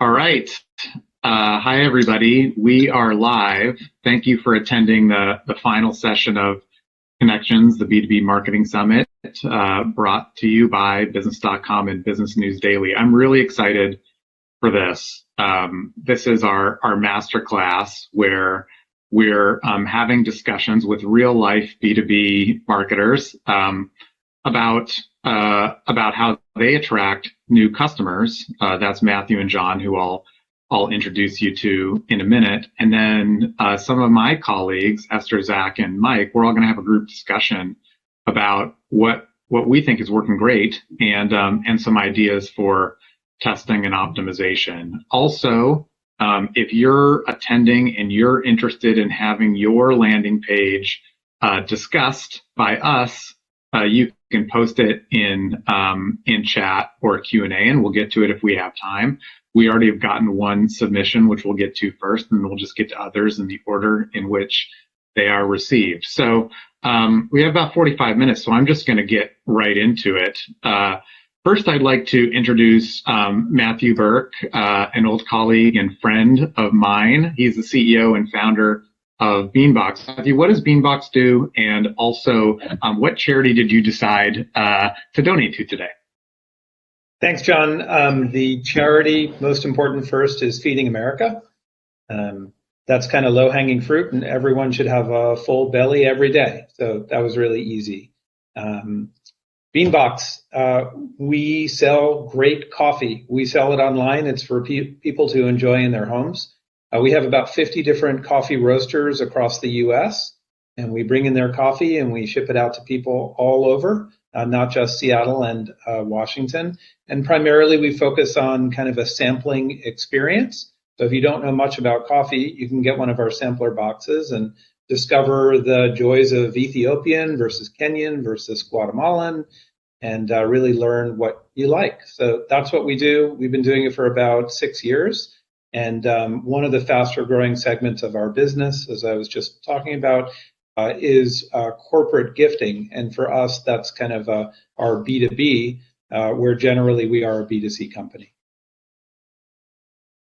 All right. Hi, everybody. We are live. Thank you for attending the final session of Connections, the B2B Marketing Summit, brought to you by Business.com and Business News Daily. I'm really excited for this. This is our masterclass where we're having discussions with real-life B2B marketers about how they attract new customers. That's Matthew and John, who I'll introduce you to in a minute. And then some of my colleagues, Esther, Zach, and Mike, we're all going to have a group discussion about what we think is working great and some ideas for testing and optimization. Also, if you're attending and you're interested in having your landing page discussed by us, you can post it in chat or Q&A, and we'll get to it if we have time. We already have gotten one submission, which we'll get to first, and then we'll just get to others in the order in which they are received. So we have about 45 minutes, so I'm just going to get right into it. First, I'd like to introduce Matthew Berk, an old colleague and friend of mine. He's the CEO and founder of BeanBox. Matthew, what does BeanBox do? And also, what charity did you decide to donate to today? Thanks, John. The charity, most important first, is Feeding America. That's kind of low-hanging fruit, and everyone should have a full belly every day. So that was really easy. BeanBox, we sell great coffee. We sell it online. It's for people to enjoy in their homes. We have about 50 different coffee roasters across the U.S., and we bring in their coffee and we ship it out to people all over, not just Seattle and Washington. And primarily we focus on kind of a sampling experience. So if you don't know much about coffee, you can get one of our sampler boxes and discover the joys of Ethiopian versus Kenyan versus Guatemalan, and really learn what you like. So that's what we do. We've been doing it for about 6 years. And one of the faster growing segments of our business, as I was just talking about, is corporate gifting. And for us, that's kind of our B2B, where generally we are a B2C company.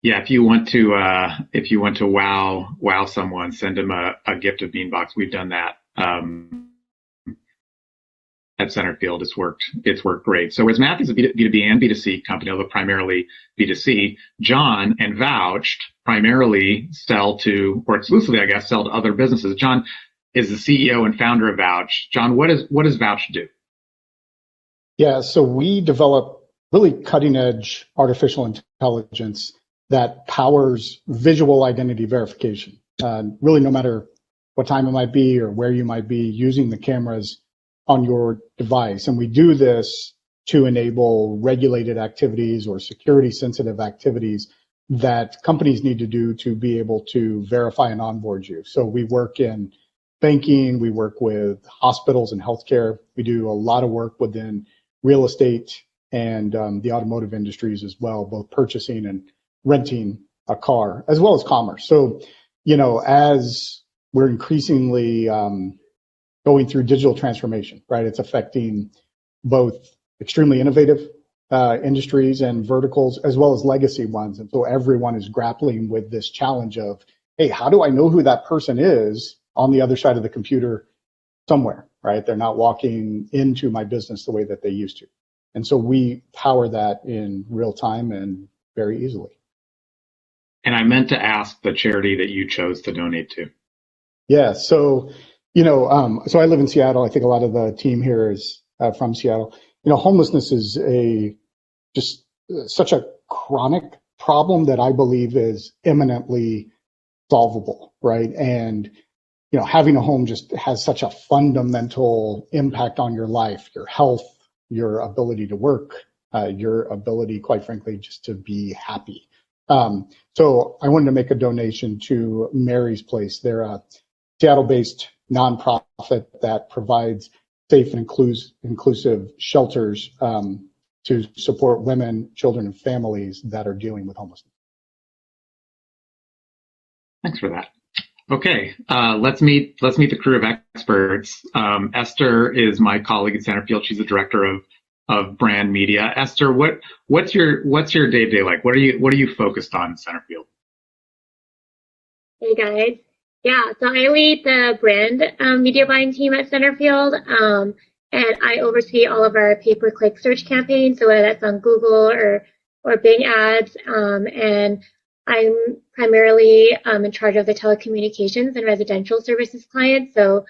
Yeah, if you want to wow someone, send them a gift of BeanBox. We've done that at Centerfield. It's worked great. So whereas Matthew's a B2B and B2C company, although primarily B2C, John and Vouched primarily sell to, or exclusively, I guess, sell to other businesses. John is the CEO and founder of Vouched. John, what does Vouched do? Yeah, so we develop really cutting edge artificial intelligence that powers visual identity verification. Really, no matter what time it might be or where you might be, using the cameras on your device. And we do this to enable regulated activities or security sensitive activities that companies need to do to be able to verify and onboard you. So we work in banking, we work with hospitals and healthcare. We do a lot of work within real estate and the automotive industries as well, both purchasing and renting a car, as well as commerce. So, as we're increasingly going through digital transformation, right? It's affecting both extremely innovative industries and verticals, as well as legacy ones. And so everyone is grappling with this challenge of, hey, how do I know who that person is on the other side of the computer somewhere, right? They're not walking into my business the way that they used to. And so we power that in real time and very easily. And I meant to ask the charity that you chose to donate to. Yeah, so so I live in Seattle. I think a lot of the team here is from Seattle. Homelessness is just such a chronic problem that I believe is imminently solvable, right? And, having a home just has such a fundamental impact on your life, your health, your ability to work, your ability, quite frankly, just to be happy. So I wanted to make a donation to Mary's Place. They're a Seattle-based nonprofit that provides safe and inclusive shelters to support women, children, and families that are dealing with homelessness. Thanks for that. Okay, let's meet the crew of experts. Esther is my colleague at Centerfield. She's the director of brand media. Esther, what's your day-to-day like? What are you focused on in Centerfield? Hey guys. Yeah, so I lead the brand media buying team at Centerfield, and I oversee all of our pay-per-click search campaigns, so whether that's on Google or Bing ads, and I'm primarily in charge of the telecommunications and residential services clients, so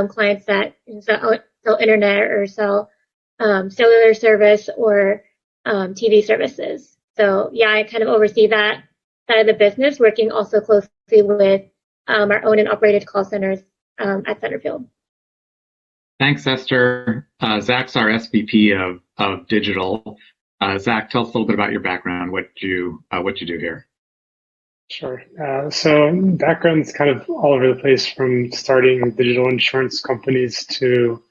clients that sell internet or sell cellular service or TV services. So yeah, I kind of oversee that side of the business, working also closely with our own and operated call centers at Centerfield. Thanks, Esther. Zach's our SVP of Digital. Zach, tell us a little bit about your background, what you do here. Sure. So background's kind of all over the place, from starting digital insurance companies to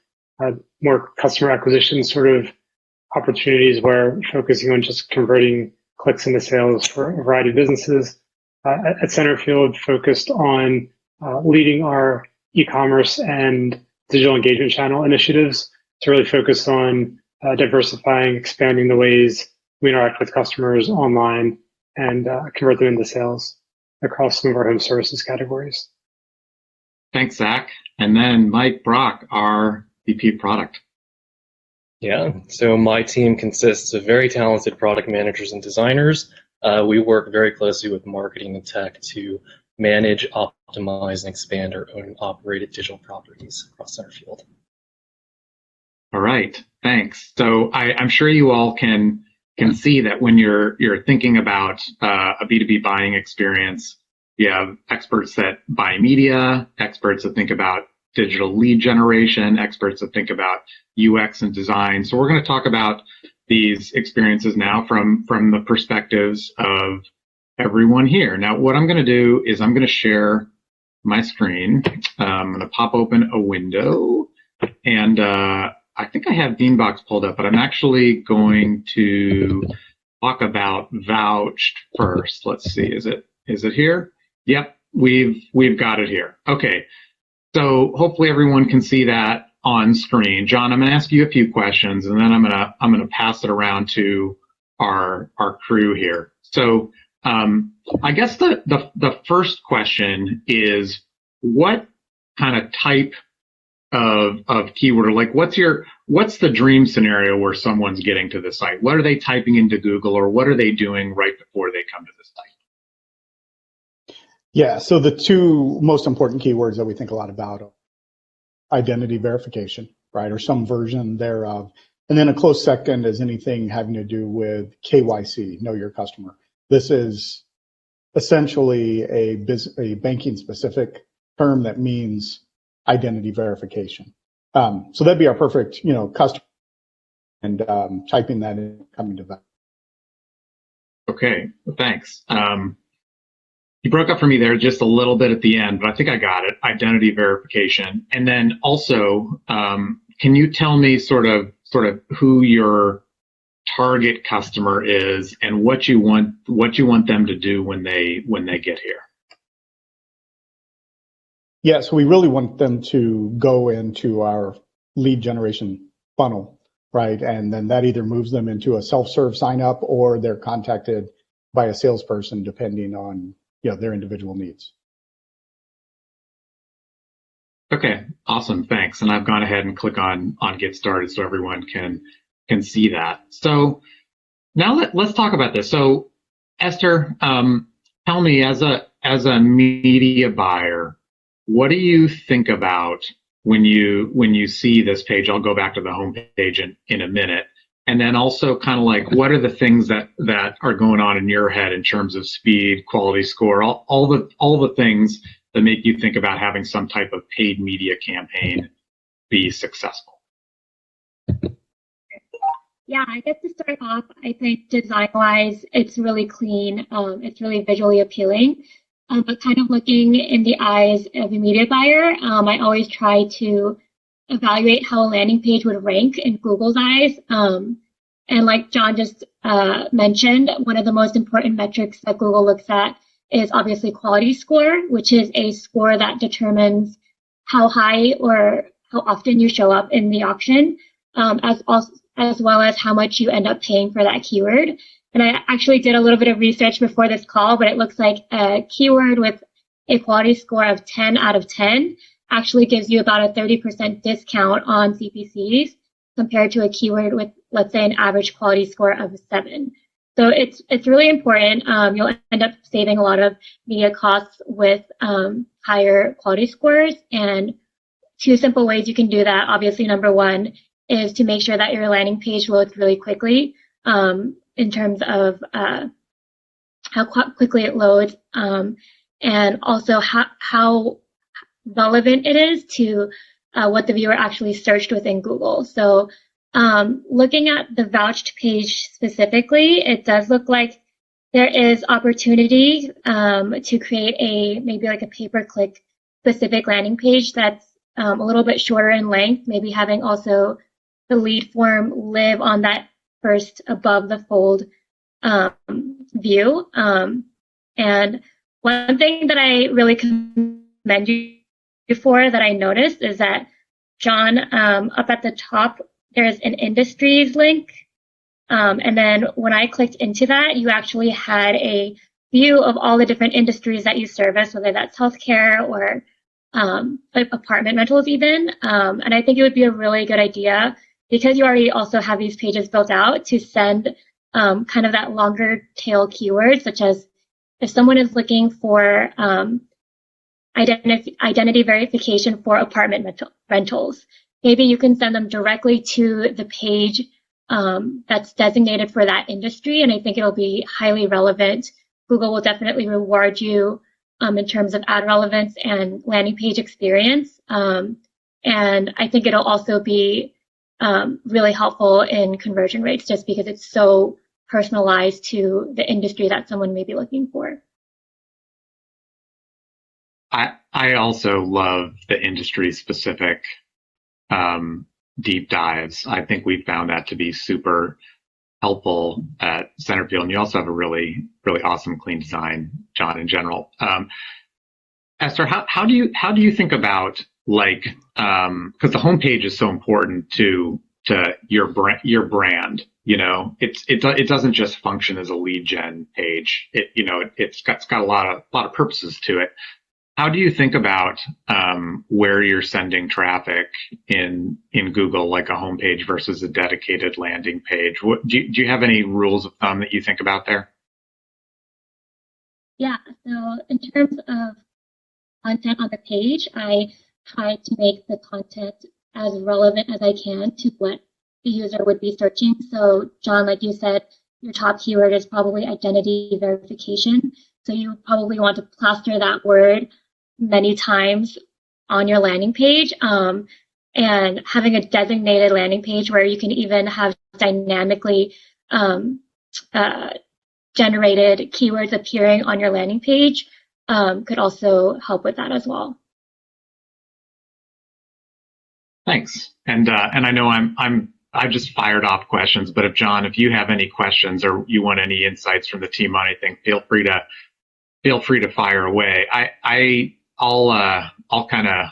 more customer acquisition sort of opportunities where focusing on just converting clicks into sales for a variety of businesses. At Centerfield, focused on leading our e-commerce and digital engagement channel initiatives to really focus on diversifying, expanding the ways we interact with customers online and convert them into sales across some of our home services categories. Thanks, Zach. And then Mike Brock, our VP Product. Yeah, so my team consists of very talented product managers and designers. We work very closely with marketing and tech to manage, optimize, and expand our own operated digital properties across Centerfield. All right, thanks. So I'm sure you all can see that when you're thinking about a B2B buying experience, you have experts that buy media, experts that think about digital lead generation, experts that think about UX and design. So we're going to talk about these experiences now from the perspectives of everyone here. Now, what I'm going to do is I'm going to share my screen. I'm going to pop open a window, and I think I have BeanBox pulled up, but I'm actually going to talk about Vouched first. Let's see, is it here? Yep, we've got it here. Okay, so hopefully everyone can see that on screen. John, I'm going to ask you a few questions, and then I'm going to pass it around to our crew here. So I guess the first question is, what kind of type of keyword, like what's the dream scenario where someone's getting to the site? What are they typing into Google, or what are they doing right before they come to the site? Yeah, so the two most important keywords that we think a lot about are identity verification, right, or some version thereof. And then a close second is anything having to do with KYC, know your customer. This is essentially a banking specific term that means identity verification. So that'd be our perfect, customer, and typing that in, coming to that. Okay, thanks. You broke up for me there just a little bit at the end, but I think I got it. Identity verification, and then also, can you tell me sort of who your target customer is and what you want them to do when they get here? Yeah, so we really want them to go into our lead generation funnel, right? And then that either moves them into a self-serve sign up, or they're contacted by a salesperson depending on their individual needs. Okay, awesome, thanks. And I've gone ahead and click on get started so everyone can see that. So now let's talk about this. So Esther, tell me, as a media buyer, what do you think about when you see this page? I'll go back to the home page in a minute. And then also kind of like, what are the things that are going on in your head in terms of speed, quality score, all the things that make you think about having some type of paid media campaign be successful? Yeah, I guess to start off, I think design-wise, it's really clean. It's really visually appealing. But kind of looking in the eyes of a media buyer, I always try to evaluate how a landing page would rank in Google's eyes. And like John just mentioned, one of the most important metrics that Google looks at is obviously quality score, which is a score that determines how high or how often you show up in the auction, as as well as how much you end up paying for that keyword. And I actually did a little bit of research before this call, but it looks like a keyword with a quality score of 10 out of 10 actually gives you about a 30% discount on CPCs compared to a keyword with, let's say, an average quality score of 7. So it's really important. You'll end up saving a lot of media costs with higher quality scores. And 2 simple ways you can do that. Obviously, number 1 is to make sure that your landing page loads really quickly in terms of how quickly it loads, and also how relevant it is to what the viewer actually searched within Google. So looking at the Vouched page specifically, it does look like there is opportunity to create maybe like a pay-per-click specific landing page that's a little bit shorter in length, maybe having also the lead form live on that first above the fold view. And one thing that I really commend you for that I noticed is that, John, up at the top, there's an industries link. And then when I clicked into that, you actually had a view of all the different industries that you service, whether that's healthcare or apartment rentals even. And I think it would be a really good idea, because you already also have these pages built out, to send kind of that longer tail keyword, such as if someone is looking for identity verification for apartment rentals, maybe you can send them directly to the page that's designated for that industry, and I think it'll be highly relevant. Google will definitely reward you in terms of ad relevance and landing page experience, and I think it'll also be really helpful in conversion rates, just because it's so personalized to the industry that someone may be looking for. I also love the industry specific deep dives. I think we found that to be super helpful at Centerfield. And you also have a really, really awesome clean design, John, in general. Esther, how do you think about, like, because the homepage is so important to your brand, you know, it doesn't just function as a lead gen page. It's got a lot of purposes to it. How do you think about where you're sending traffic in Google, like a homepage versus a dedicated landing page? Do you have any rules of thumb that you think about there? Yeah, so in terms of content on the page, I try to make the content as relevant as I can to what the user would be searching. So, John, like you said, your top keyword is probably identity verification. So you probably want to plaster that word many times on your landing page, and having a designated landing page where you can even have dynamically generated keywords appearing on your landing page could also help with that as well. Thanks. And I know I just fired off questions, but if you have any questions or you want any insights from the team on anything, feel free to fire away. I'll kind of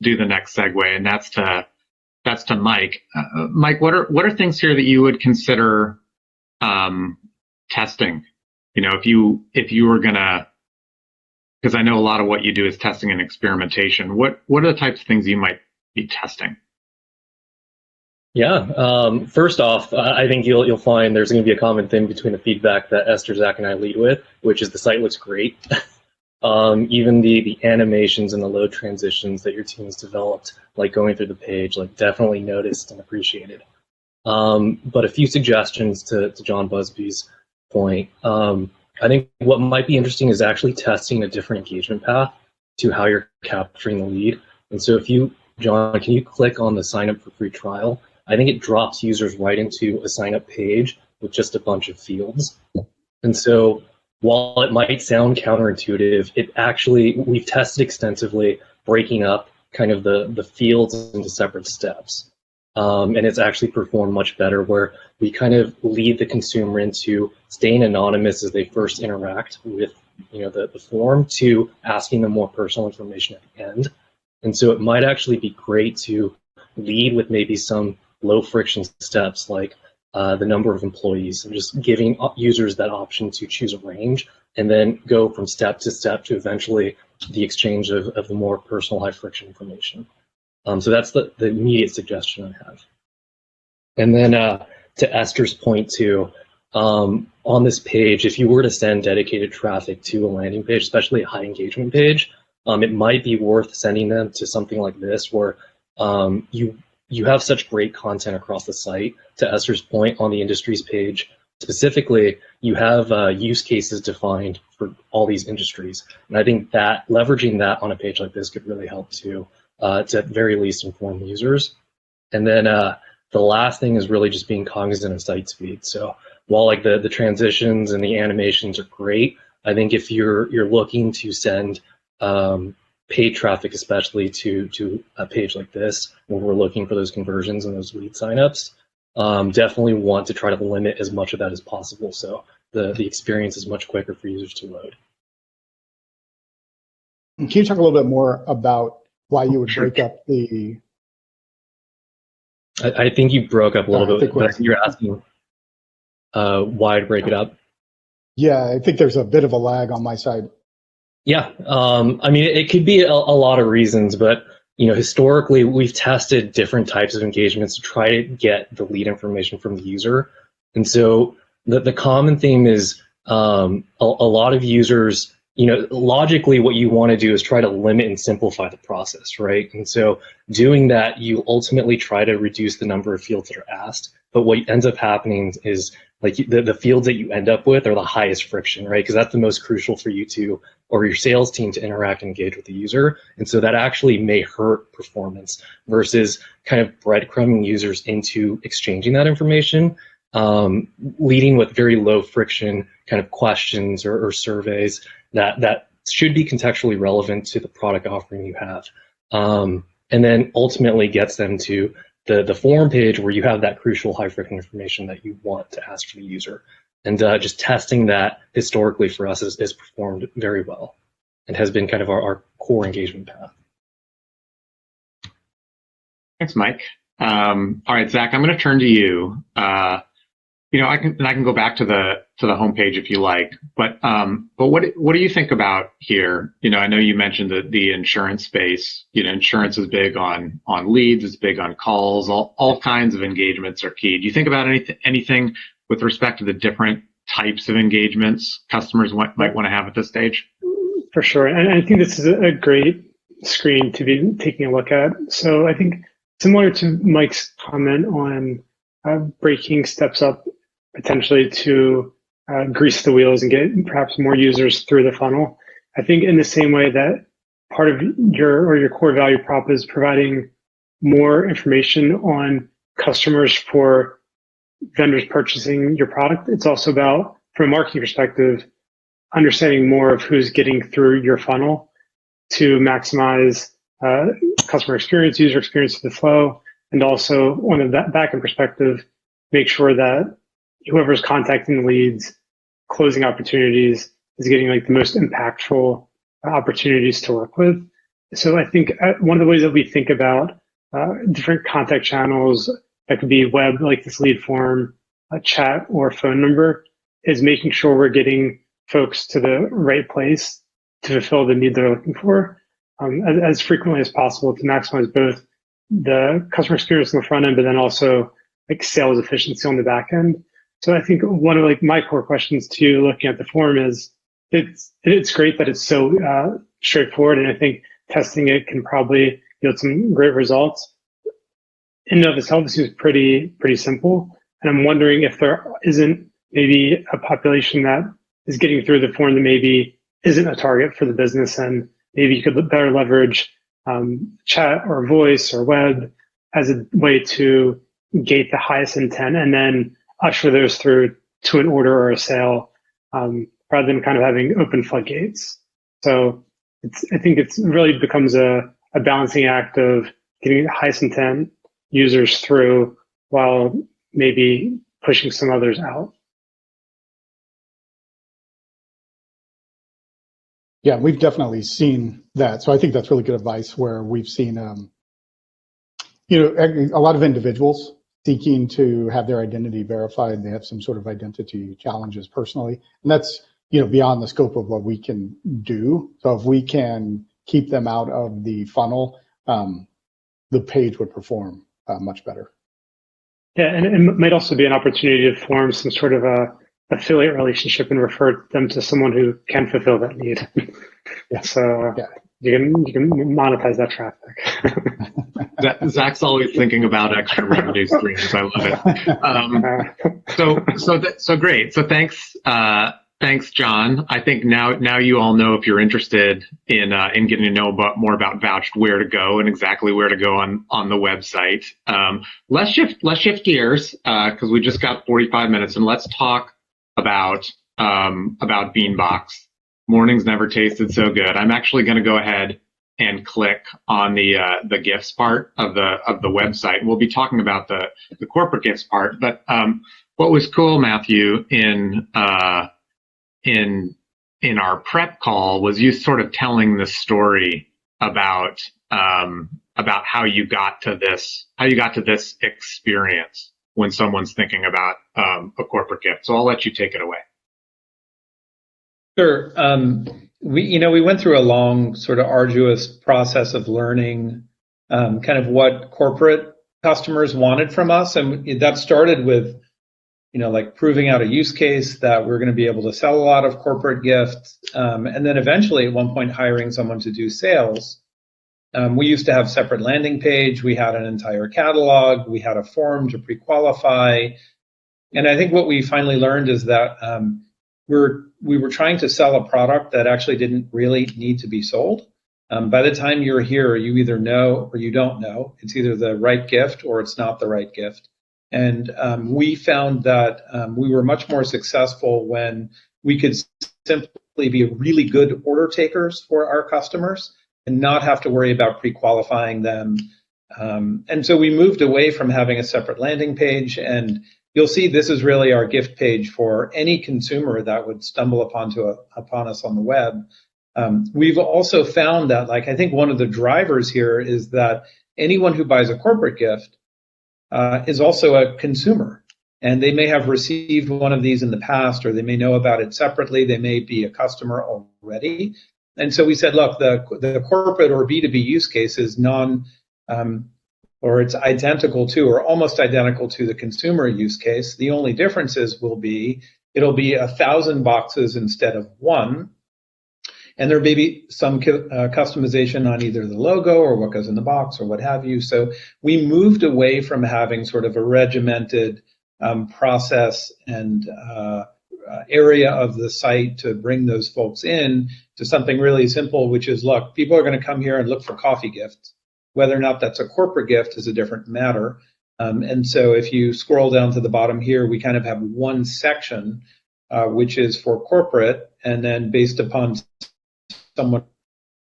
do the next segue, and that's to Mike. Mike, what are things here that you would consider testing? You know, if you were gonna, because I know a lot of what you do is testing and experimentation. What are the types of things you might be testing? Yeah. First off, I think you'll find there's going to be a common theme between the feedback that Esther, Zach, and I lead with, which is the site looks great. Even the animations and the load transitions that your team has developed, like going through the page, like definitely noticed and appreciated. But a few suggestions to John Busby's point. I think what might be interesting is actually testing a different engagement path to how you're capturing the lead. And so if you, John, can you click on the sign up for free trial? I think it drops users right into a sign up page with just a bunch of fields. And so while it might sound counterintuitive, it actually, we've tested extensively breaking up kind of the fields into separate steps. And it's actually performed much better, where we kind of lead the consumer into staying anonymous as they first interact with the form, to asking them more personal information at the end. And so it might actually be great to lead with maybe some low friction steps like the number of employees, and just giving users that option to choose a range, and then go from step to step to eventually the exchange of the more personal, high friction information. So that's the immediate suggestion I have. And then to Esther's point too, on this page, if you were to send dedicated traffic to a landing page, especially a high engagement page, it might be worth sending them to something like this, where you have such great content across the site. To Esther's point, on the industries page specifically, you have use cases defined for all these industries. And I think that leveraging that on a page like this could really help to at very least inform users. And then the last thing is really just being cognizant of site speed. So while like the transitions and the animations are great, I think if you're looking to send paid traffic, especially to a page like this, where we're looking for those conversions and those lead signups, definitely want to try to limit as much of that as possible, so the experience is much quicker for users to load. Can you talk a little bit more about why you would break up the... I think you broke up a little bit, but you're asking why to break it up? Yeah, I think there's a bit of a lag on my side. Yeah, I mean, it could be a lot of reasons, but historically we've tested different types of engagements to try to get the lead information from the user, and so the common theme is a lot of users. Logically, what you want to do is try to limit and simplify the process, right? And so doing that, you ultimately try to reduce the number of fields that are asked. But what ends up happening is like the fields that you end up with are the highest friction, right? Because that's the most crucial for you to, or your sales team, to interact and engage with the user. And so that actually may hurt performance versus kind of breadcrumbing users into exchanging that information, leading with very low friction kind of questions or surveys that should be contextually relevant to the product offering you have. And then ultimately gets them to the form page where you have that crucial high friction information that you want to ask for the user. And just testing that historically for us is performed very well and has been kind of our core engagement path. Thanks, Mike. All right, Zach, I'm going to turn to you. I can go back to the homepage if you like, but what do you think about here? I know you mentioned the insurance space. Insurance is big on leads, it's big on calls. All kinds of engagements are key. Do you think about anything with respect to the different types of engagements customers might want to have at this stage? For sure, and I think this is a great screen to be taking a look at. So I think similar to Mike's comment on breaking steps up potentially to grease the wheels and get perhaps more users through the funnel. I think in the same way that part of your core value prop is providing more information on customers for vendors purchasing your product, it's also about, from a marketing perspective, understanding more of who's getting through your funnel to maximize customer experience, user experience of the flow, and also on a back-end perspective, make sure that whoever's contacting leads, closing opportunities, is getting like the most impactful opportunities to work with. So I think one of the ways that we think about different contact channels, that could be web, like this lead form, a chat, or phone number, is making sure we're getting folks to the right place to fulfill the need they're looking for as frequently as possible to maximize both the customer experience on the front end, but then also like sales efficiency on the back end. So I think one of like my core questions to you looking at the form is it's great that it's so straightforward, and I think testing it can probably yield some great results. In and of itself, it seems pretty simple, and I'm wondering if there isn't maybe a population that is getting through the form that maybe isn't a target for the business, and maybe you could better leverage chat or voice or web as a way to gate the highest intent and then usher those through to an order or a sale, rather than kind of having open floodgates. So I think it's really becomes a balancing act of getting the highest intent users through while maybe pushing some others out. Yeah, we've definitely seen that. So I think that's really good advice, where we've seen, a lot of individuals seeking to have their identity verified. They have some sort of identity challenges personally, and that's beyond the scope of what we can do. So if we can keep them out of the funnel, the page would perform much better. Yeah, and it might also be an opportunity to form some sort of a affiliate relationship and refer them to someone who can fulfill that need. Yeah. So yeah. You can monetize that traffic. Zach's always thinking about extra revenue streams. I love it. So great. So thanks, John. I think now you all know, if you're interested in getting to know more about Vouched, where to go and exactly where to go on the website. Let's shift gears because we just got 45 minutes, and let's talk about BeanBox. Mornings never tasted so good. I'm actually going to go ahead and click on the gifts part of the website. We'll be talking about the corporate gifts part. But what was cool, Matthew, in our prep call was you sort of telling the story about how you got to this experience when someone's thinking about a corporate gift. So I'll let you take it away. Sure. We went through a long, sort of arduous process of learning kind of what corporate customers wanted from us, and that started with like proving out a use case that we're going to be able to sell a lot of corporate gifts, and then eventually at one point hiring someone to do sales. We used to have separate landing page. We had an entire catalog. We had a form to pre-qualify, and I think what we finally learned is that we were trying to sell a product that actually didn't really need to be sold. By the time you're here, you either know or you don't know. It's either the right gift or it's not the right gift. And we found that we were much more successful when we could simply be really good order takers for our customers and not have to worry about pre-qualifying them. And so we moved away from having a separate landing page, and you'll see this is really our gift page for any consumer that would stumble upon us on the web. We've also found that, I think one of the drivers here is that anyone who buys a corporate gift is also a consumer, and they may have received one of these in the past, or they may know about it separately. They may be a customer already. And so we said, look, the corporate or B2B use case is or it's identical to or almost identical to the consumer use case. The only differences it'll be 1,000 boxes instead of one. And there may be some customization on either the logo or what goes in the box or what have you. So we moved away from having sort of a regimented process and area of the site to bring those folks in to something really simple, which is, look, people are going to come here and look for coffee gifts. Whether or not that's a corporate gift is a different matter. And so if you scroll down to the bottom here, we kind of have one section, which is for corporate. And then based upon someone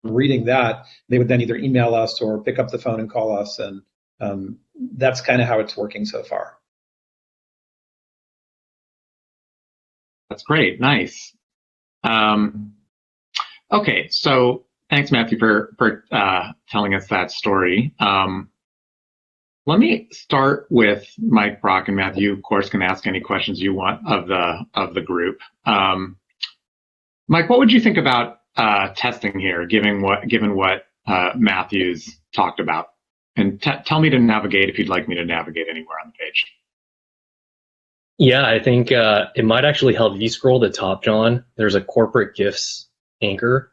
reading that, they would then either email us or pick up the phone and call us. And that's kind of how it's working so far. That's great. Nice. Okay, so thanks, Matthew, for telling us that story. Let me start with Mike, Brock, and Matthew. Of course, can ask any questions you want of the group. Mike, what would you think about testing here, given what Matthew's talked about? And tell me to navigate if you'd like me to navigate anywhere on the page. Yeah, I think it might actually help if you scroll to the top, John. There's a corporate gifts anchor,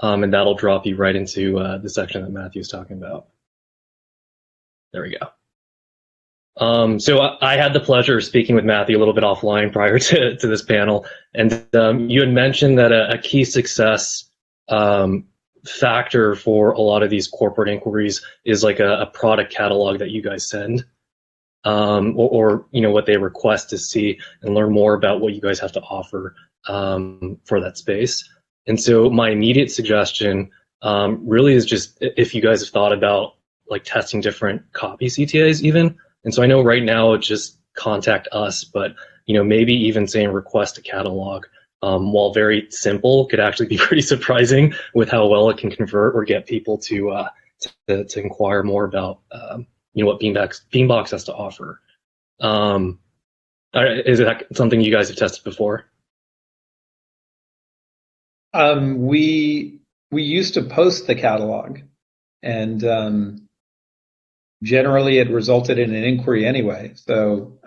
and that'll drop you right into the section that Matthew's talking about. There we go. So I had the pleasure of speaking with Matthew a little bit offline prior to this panel, and you had mentioned that a key success factor for a lot of these corporate inquiries is like a product catalog that you guys send, or what they request to see and learn more about what you guys have to offer for that space. And so my immediate suggestion really is just if you guys have thought about like testing different copy CTAs even. And so I know right now it's just contact us, but maybe even saying request a catalog, while very simple, could actually be pretty surprising with how well it can convert or get people to inquire more about what BeanBox has to offer. Is that something you guys have tested before? We used to post the catalog, and generally it resulted in an inquiry anyway. So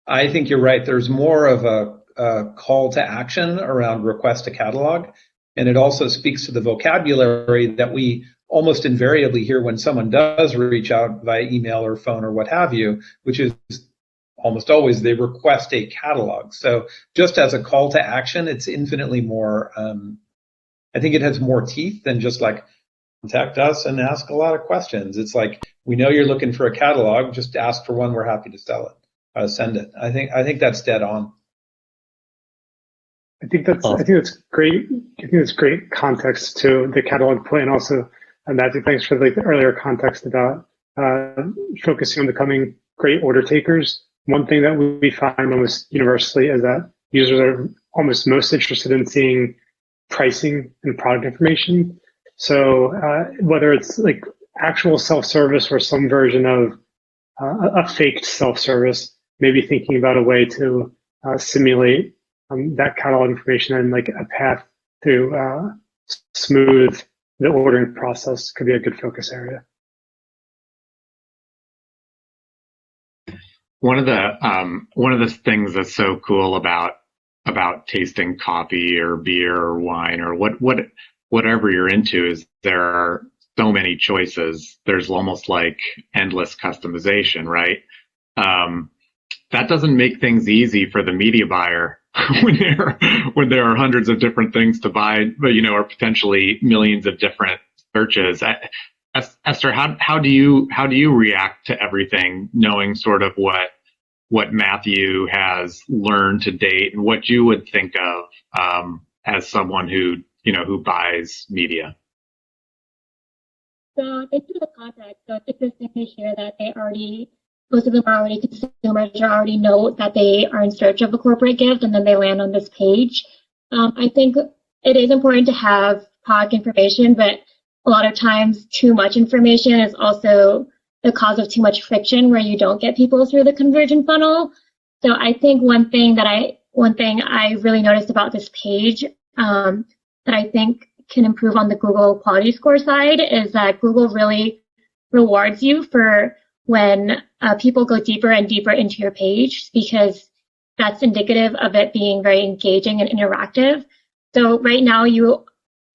I think you're right. There's more of a call to action around request a catalog, and it also speaks to the vocabulary that we almost invariably hear when someone does reach out via email or phone or what have you, which is almost always they request a catalog. So just as a call to action, it's infinitely more, I think it has more teeth than just like contact us and ask a lot of questions. It's like, we know you're looking for a catalog, just ask for one, we're happy to sell it, send it. I think that's dead on. I think that's great. I think it's great context to the catalog play, and also, Matthew, thanks for the earlier context about focusing on becoming great order takers. One thing that we find almost universally is that users are almost most interested in seeing pricing and product information. So whether it's like actual self-service or some version of a faked self-service, maybe thinking about a way to simulate that catalog information and like a path to smooth the ordering process could be a good focus area. One of the things that's so cool about tasting coffee or beer or wine or whatever you're into is there are so many choices. There's almost like endless customization, right? That doesn't make things easy for the media buyer when there are hundreds of different things to buy, but or potentially millions of different searches. Esther, how do you react to everything, knowing sort of what Matthew has learned to date and what you would think of as someone who buys media? So they do the context. So it's interesting to hear that most of them are already consumers or already know that they are in search of a corporate gift, and then they land on this page. I think it is important to have product information, but a lot of times too much information is also the cause of too much friction where you don't get people through the conversion funnel. So I think one thing I really noticed about this page that I think can improve on the Google quality score side is that Google really rewards you for when people go deeper and deeper into your page, because that's indicative of it being very engaging and interactive. So right now you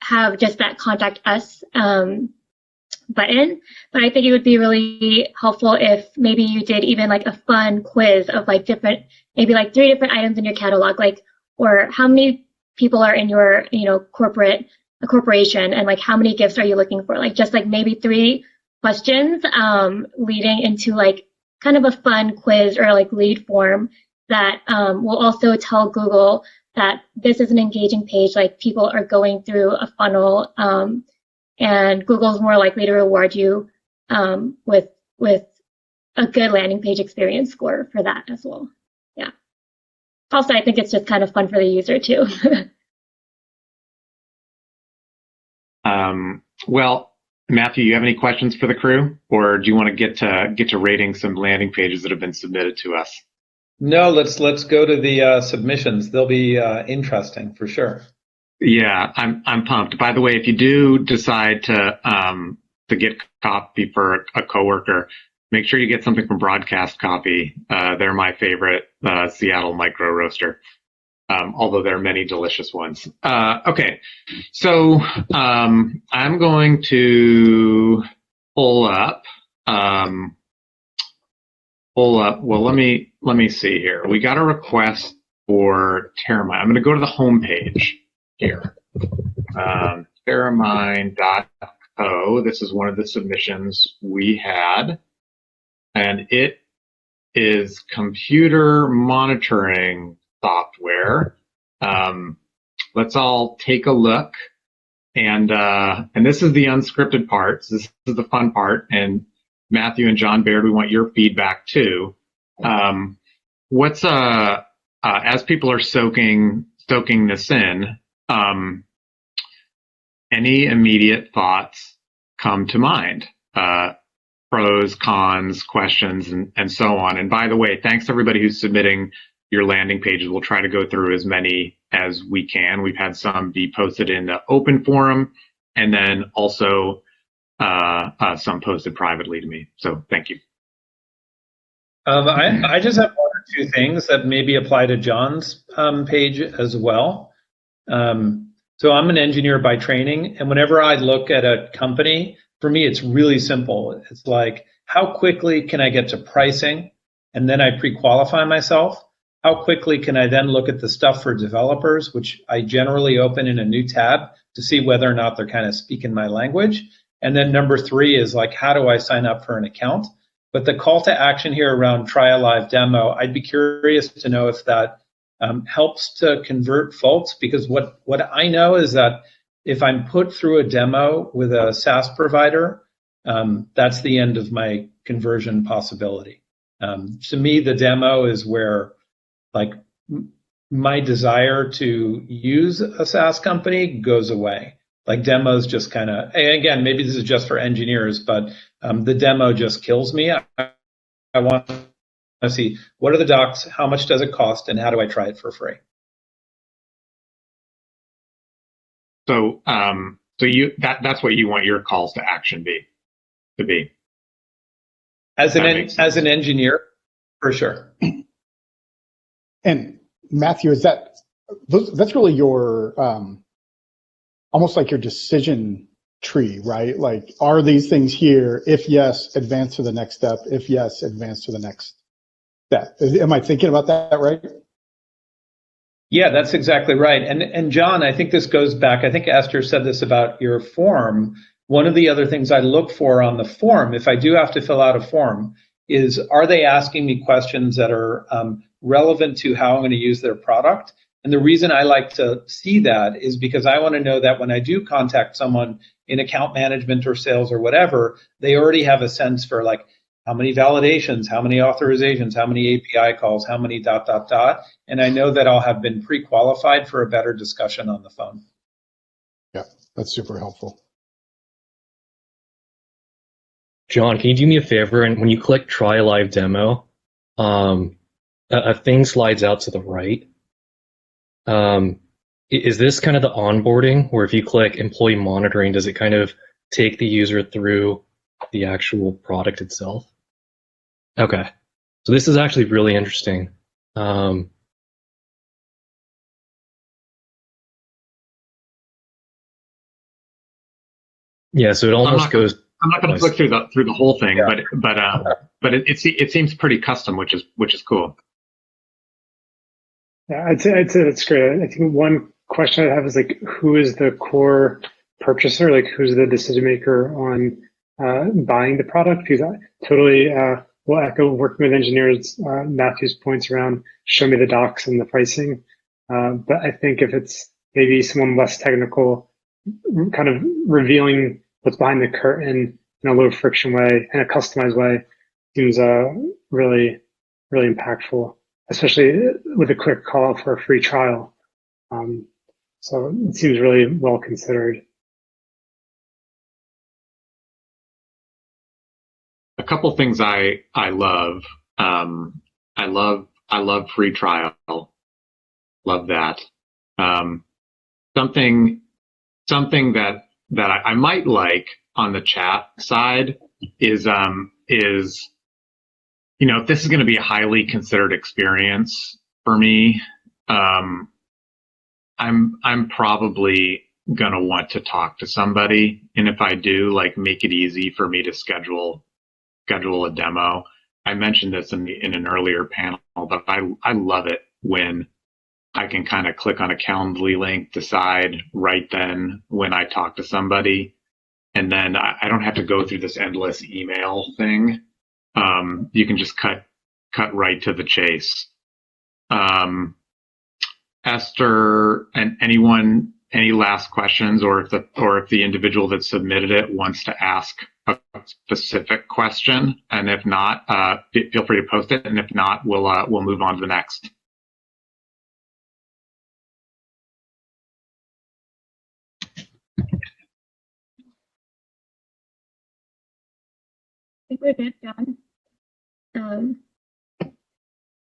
have just that contact us button, but I think it would be really helpful if maybe you did even like a fun quiz of like maybe like 3 different items in your catalog, like, or how many people are in your corporation, and like how many gifts are you looking for, like just like maybe 3 questions leading into like kind of a fun quiz or like lead form that will also tell Google that this is an engaging page, like people are going through a funnel, and Google's more likely to reward you with a good landing page experience score for that as well. Yeah. Also, I think it's just kind of fun for the user too. Well, Matthew, you have any questions for the crew, or do you want to get to rating some landing pages that have been submitted to us? No, let's go to the submissions. They'll be interesting for sure. Yeah, I'm pumped. By the way, if you do decide to get coffee for a coworker, make sure you get something from Broadcast Coffee. They're my favorite Seattle micro roaster. Although there are many delicious ones. Okay, so I'm going to pull up. Well, let me see here. We got a request for Teramind. I'm going to go to the home page here. Teramind.co. This is one of the submissions we had, and it is computer monitoring software. Let's all take a look, and this is the unscripted part. So this is the fun part, and Matthew and John Baird, we want your feedback too. What's as people are soaking this in, any immediate thoughts come to mind? pros, cons, questions, and so on. And by the way, thanks to everybody who's submitting your landing pages. We'll try to go through as many as we can. We've had some be posted in the open forum, and then also some posted privately to me. So thank you. I just have one or two things that maybe apply to John's page as well. So I'm an engineer by training, and whenever I look at a company, for me, it's really simple. It's like, how quickly can I get to pricing? And then I pre-qualify myself. How quickly can I then look at the stuff for developers, which I generally open in a new tab to see whether or not they're kind of speaking my language. And then number 3 is like, how do I sign up for an account? But the call to action here around try a live demo, I'd be curious to know if that helps to convert folks, because what I know is that if I'm put through a demo with a SaaS provider, that's the end of my conversion possibility. To me, the demo is where like my desire to use a SaaS company goes away. Like demos just kind of, again, maybe this is just for engineers, but the demo just kills me. I want to see what are the docs, how much does it cost, and how do I try it for free? So, that's what you want your calls to action to be. As an engineer, for sure. And Matthew, that's really your almost like your decision tree, right? Like, are these things here? If yes, advance to the next step. If yes, advance to the next step. Am I thinking about that right? Yeah, that's exactly right. And John, I think this goes back, I think Esther said this about your form. One of the other things I look for on the form, if I do have to fill out a form, is are they asking me questions that are relevant to how I'm going to use their product? And the reason I like to see that is because I want to know that when I do contact someone in account management or sales or whatever, they already have a sense for like how many validations, how many authorizations, how many API calls, how many ... And I know that I'll have been pre-qualified for a better discussion on the phone. Yeah, that's super helpful. John, can you do me a favor? And when you click try a live demo, a thing slides out to the right. Is this kind of the onboarding where if you click employee monitoring, does it kind of take the user through the actual product itself? Okay. So this is actually really interesting. Yeah, so it almost goes. I'm not going to click through the whole thing, yeah. but it seems pretty custom, which is cool. Yeah, I'd say that's great. I think one question I have is like, who is the core purchaser? Like, who's the decision maker on buying the product? Because I totally will echo working with engineers, Matthew's points around show me the docs and the pricing. But I think if it's maybe someone less technical, kind of revealing what's behind the curtain in a low friction way and a customized way seems really, really impactful, especially with a quick call for a free trial. So it seems really well considered. A couple things I love. I love free trial. Love that. Something that I might like on the chat side is if this is going to be a highly considered experience for me, I'm probably gonna want to talk to somebody, and if I do, like, make it easy for me to schedule a demo. I mentioned this in an earlier panel, but I love it when I can kind of click on a Calendly link, decide right then when I talk to somebody, and then I don't have to go through this endless email thing. You can just cut right to the chase. Esther, and anyone, any last questions, or if the individual that submitted it wants to ask a specific question, and if not, feel free to post it, and if not, we'll move on to the next. think we're good, John.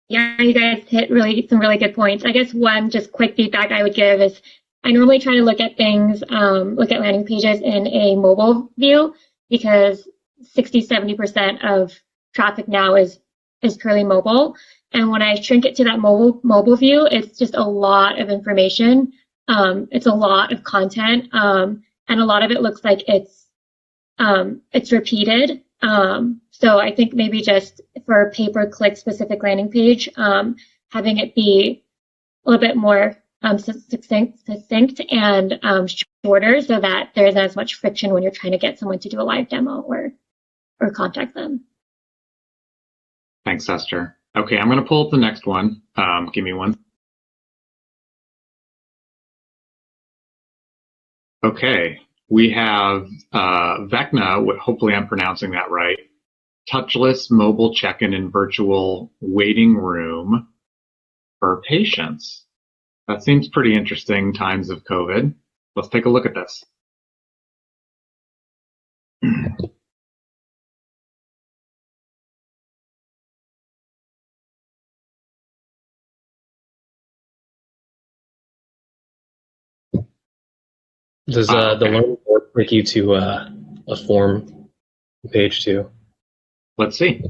Yeah, you guys hit some really good points. I guess one just quick feedback I would give is I normally try to look at things, look at landing pages in a mobile view because 60-70% of traffic now is purely mobile. And when I shrink it to that mobile view, it's just a lot of information. It's a lot of content, and a lot of it looks like it's repeated. So I think maybe just for a pay-per-click specific landing page, having it be a little bit more succinct and shorter, so that there isn't as much friction when you're trying to get someone to do a live demo or contact them. Thanks, Esther. Okay, I'm going to pull up the next one. Give me one. Okay, we have Vecna, hopefully I'm pronouncing that right, touchless mobile check-in and virtual waiting room for patients. That seems pretty interesting, times of COVID. Let's take a look at this. Does the learning board take you to a form page too? Let's see.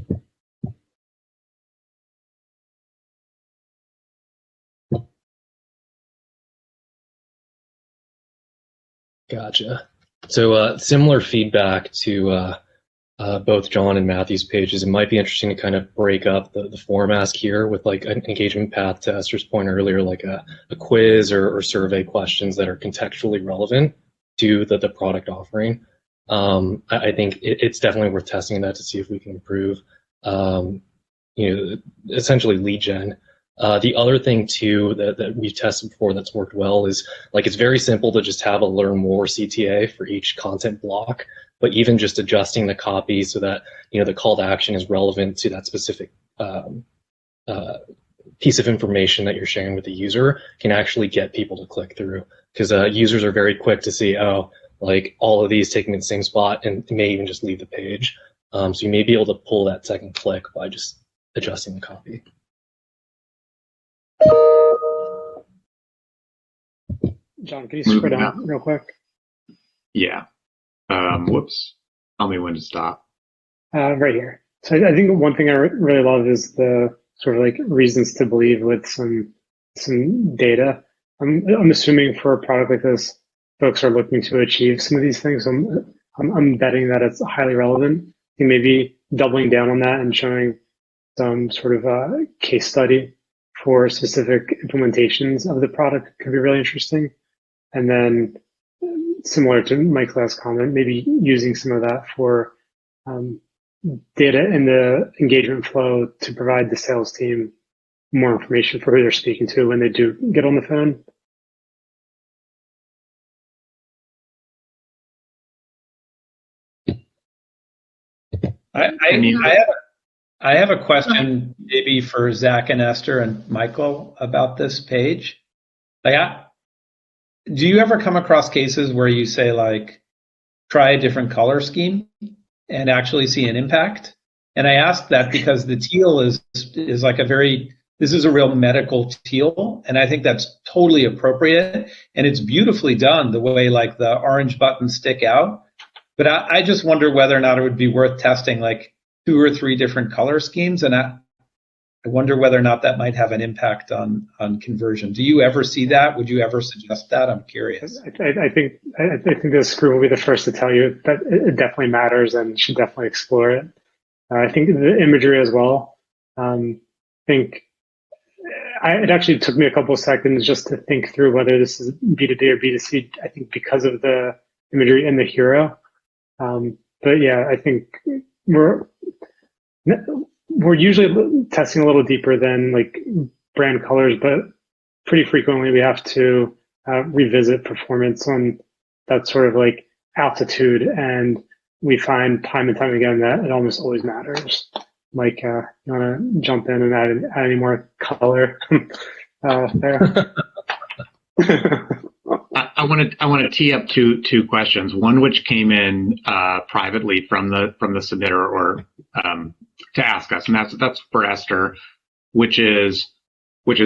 Gotcha. So similar feedback to both John and Matthew's pages. It might be interesting to kind of break up the form ask here with like an engagement path to Esther's point earlier, like a quiz or survey questions that are contextually relevant to the product offering. I think it's definitely worth testing that to see if we can improve, essentially lead gen. The other thing too that we've tested before that's worked well is like it's very simple to just have a learn more CTA for each content block, but even just adjusting the copy so that the call to action is relevant to that specific piece of information that you're sharing with the user can actually get people to click through, because users are very quick to see, oh, like all of these taking the same spot, and may even just leave the page. So you may be able to pull that second click by just adjusting the copy. John, can you scroll down real quick? Yeah. Whoops. Tell me when to stop. Right here. So I think one thing I really love is the sort of like reasons to believe with some data. I'm assuming for a product like this, folks are looking to achieve some of these things. I'm betting that it's highly relevant. And maybe doubling down on that and showing some sort of a case study for specific implementations of the product could be really interesting. And then similar to Mike's last comment, maybe using some of that for data in the engagement flow to provide the sales team more information for who they're speaking to when they do get on the phone. I have a question maybe for Zach and Esther and Michael about this page. Do you ever come across cases where you say like, try a different color scheme and actually see an impact? And I ask that because the teal is like this is a real medical teal, and I think that's totally appropriate, and it's beautifully done the way like the orange buttons stick out. But I just wonder whether or not it would be worth testing like 2 or 3 different color schemes, and I wonder whether or not that might have an impact on conversion. Do you ever see that? Would you ever suggest that? I'm curious. I think this crew will be the first to tell you that it definitely matters and should definitely explore it. I think the imagery as well. It actually took me a couple of seconds just to think through whether this is B2B or B2C. I think because of the imagery in the hero. But yeah, I think we're usually testing a little deeper than like brand colors, but pretty frequently we have to revisit performance on that sort of like altitude, and we find time and time again that it almost always matters. Mike, you want to jump in and add any more color there? I want to tee up two questions. One which came in privately from the submitter or to ask us, and that's for Esther, which is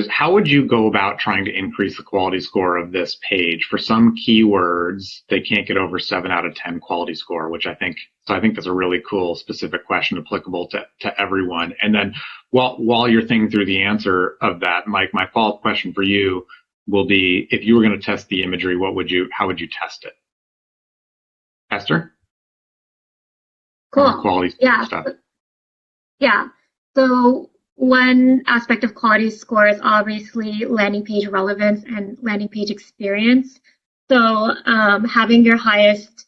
how would you go about trying to increase the quality score of this page? For some keywords, they can't get over 7 out of 10 quality score, which I think that's a really cool specific question applicable to everyone. And then while you're thinking through the answer of that, Mike, my follow-up question for you will be, if you were going to test the imagery, how would you test it? Esther? Cool. Quality stuff. Yeah. So one aspect of quality score is obviously landing page relevance and landing page experience. So having your highest,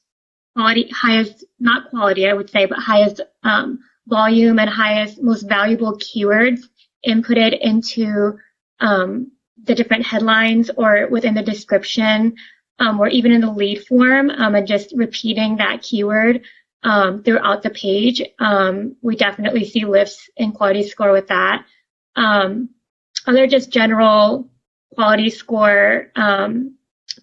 not quality, I would say, but highest volume and highest, most valuable keywords inputted into the different headlines or within the description or even in the lead form, and just repeating that keyword throughout the page. We definitely see lifts in quality score with that. Other just general quality score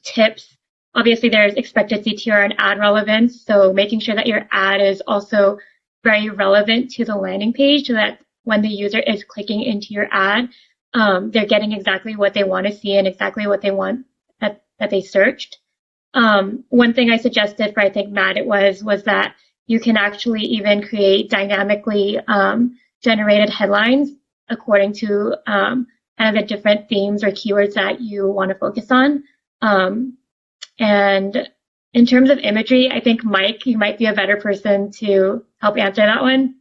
tips. Obviously, there's expected CTR and ad relevance. So making sure that your ad is also very relevant to the landing page so that when the user is clicking into your ad, they're getting exactly what they want to see and exactly what they want that they searched. One thing I suggested for, I think, Matt, was that you can actually even create dynamically generated headlines according to kind of the different themes or keywords that you want to focus on. And in terms of imagery, I think, Mike, you might be a better person to help answer that one.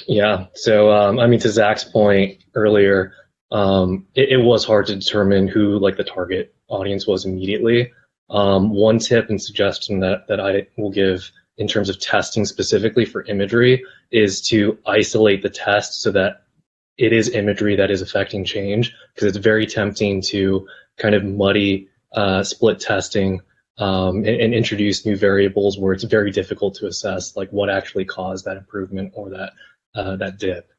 Yeah. So, I mean, to Zach's point earlier, it was hard to determine who like the target audience was immediately. One tip and suggestion that I will give in terms of testing specifically for imagery is to isolate the test so that it is imagery that is affecting change, because it's very tempting to kind of muddy split testing and introduce new variables where it's very difficult to assess like what actually caused that improvement or that dip.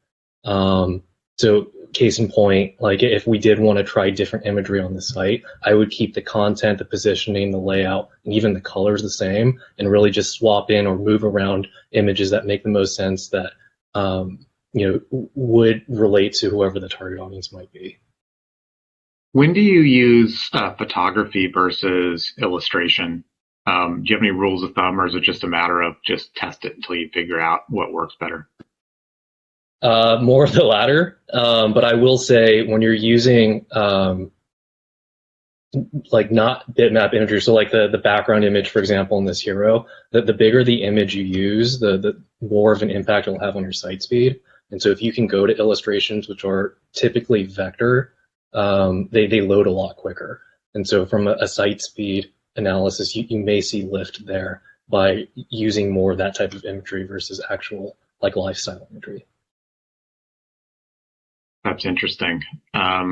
So case in point, like if we did want to try different imagery on the site, I would keep the content, the positioning, the layout, and even the colors the same, and really just swap in or move around images that make the most sense that would relate to whoever the target audience might be. When do you use photography versus illustration? Do you have any rules of thumb, or is it just a matter of just test it until you figure out what works better? More of the latter, but I will say when you're using like not bitmap imagery, so like the background image, for example, in this hero, the bigger the image you use, the more of an impact it'll have on your site speed. And so if you can go to illustrations, which are typically vector, they load a lot quicker. And so from a site speed analysis, you may see lift there by using more of that type of imagery versus actual like lifestyle imagery. That's interesting. Let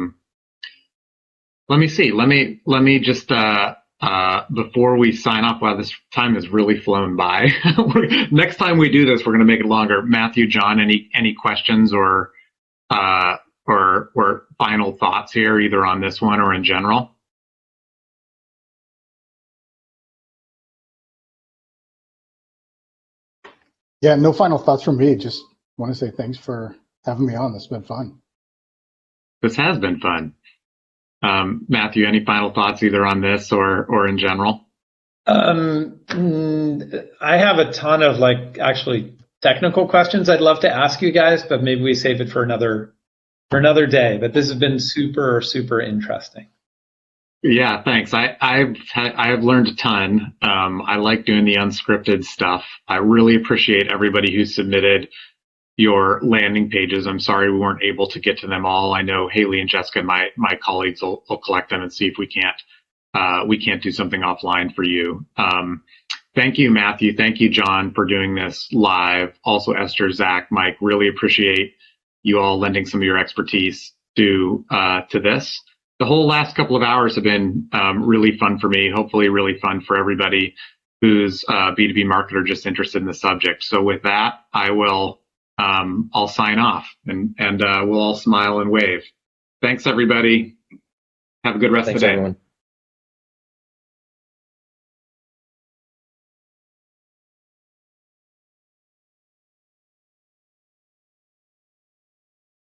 me see. Let me just before we sign off, wow, this time has really flown by. Next time we do this, we're going to make it longer. Matthew, John, any questions or final thoughts here, either on this one or in general? Yeah, no final thoughts from me. Just want to say thanks for having me on. This has been fun. This has been fun. Matthew, any final thoughts either on this or in general? I have a ton of actually technical questions I'd love to ask you guys, but maybe we save it for another day. But this has been super, super interesting. Yeah, thanks. I've learned a ton. I like doing the unscripted stuff. I really appreciate everybody who submitted your landing pages. I'm sorry we weren't able to get to them all. I know Haley and Jessica and my colleagues will collect them and see if we can't do something offline for you. Thank you, Matthew. Thank you, John, for doing this live. Also, Esther, Zach, Mike, really appreciate you all lending some of your expertise to this. The whole last couple of hours have been really fun for me, hopefully really fun for everybody who's a B2B marketer just interested in the subject. So with that, I'll sign off and we'll all smile and wave. Thanks, everybody. Have a good rest Thanks, of the day. everyone.